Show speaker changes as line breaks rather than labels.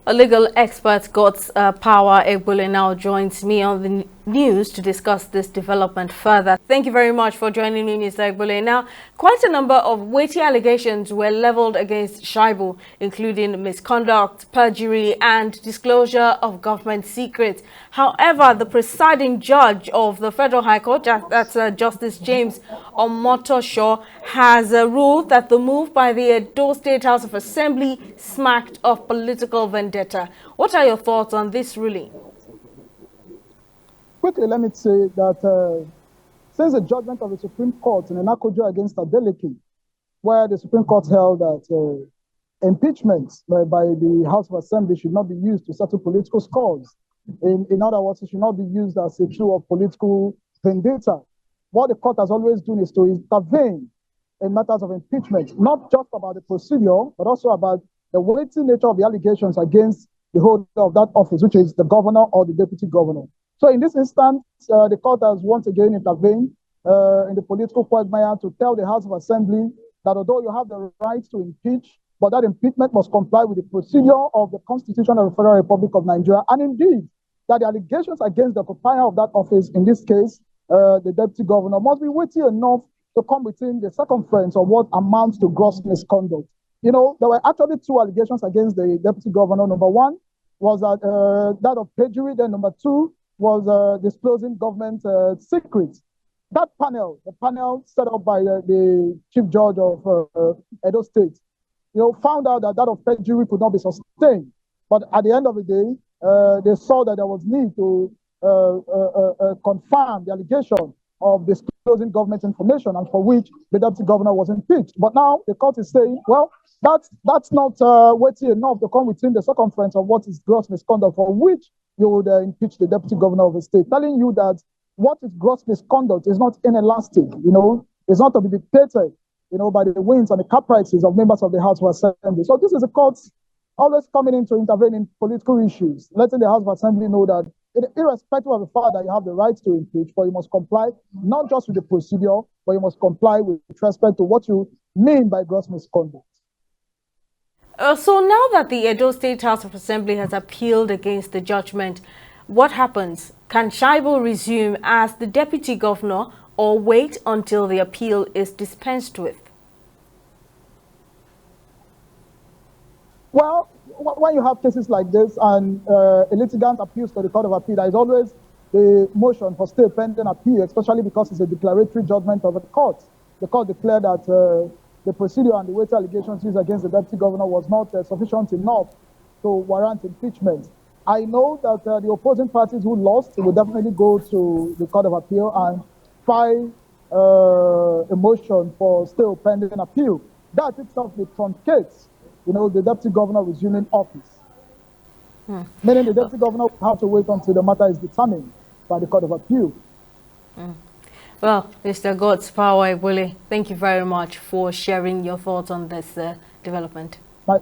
A legal expert, God's Power Egbule, now joins me on the news to discuss this development further. Thank you very much for joining me, Mr. Egbule. Now, quite a number of weighty allegations were leveled against Shaibu, including misconduct, perjury, and disclosure of government secrets. However, the presiding judge of the Federal High Court, that's Justice James Omotosho, has ruled that the move by the Edo State House of Assembly smacked of political vendetta. What are your thoughts on this ruling?
Quickly, let me say that since the judgment of the Supreme Court in Enakojo against Adeleke, where the Supreme Court held that impeachment by the House of Assembly should not be used to settle political scores. In other words, it should not be used as a tool of political vendetta. What the court has always done is to intervene in matters of impeachment, not just about the procedure, but also about the weighty nature of the allegations against the holder of that office, which is the governor or the deputy governor. So in this instance, the court has once again intervened in the political quagmire to tell the House of Assembly that although you have the right to impeach, but that impeachment must comply with the procedure of the Constitution of the Federal Republic of Nigeria, and indeed that the allegations against the occupier of that office, in this case, the deputy governor, must be weighty enough to come within the circumference of what amounts to gross misconduct. You know, there were actually two allegations against the deputy governor. Number one was that of perjury. Then number two was disclosing government secrets. That panel, the panel set up by the chief judge of Edo State, found out that that of perjury could not be sustained. But at the end of the day, they saw that there was need to confirm the allegation of disclosing government information, and for which the deputy governor was impeached. But now the court is saying, well, that's not weighty enough to come within the circumference of what is gross misconduct, for which you would impeach the deputy governor of the state, telling you that what is gross misconduct is not inelastic, it's not to be dictated, by the whims and the caprices of members of the House of Assembly. So this is a court always coming in to intervene in political issues, letting the House of Assembly know that irrespective of the fact that you have the right to impeach, but you must comply not just with the procedure, but you must comply with respect to what you mean by gross misconduct.
So now that the Edo State House of Assembly has appealed against the judgment, what happens? Can Shaibu resume as the deputy governor or wait until the appeal is dispensed with?
Well, when you have cases like this and a litigant appeals to the Court of Appeal, there is always the motion for stay pending appeal, especially because it's a declaratory judgment of the court. The court declared that the procedure and the weighty allegations used against the deputy governor was not sufficient enough to warrant impeachment. I know that the opposing parties who lost will definitely go to the Court of Appeal and file a motion for stay pending appeal. That itself will truncate the deputy governor resuming office. Meaning the deputy governor will have to wait until the matter is determined by the Court of Appeal.
Well, Mr. God's Power Egbule, thank you very much for sharing your thoughts on this development.
My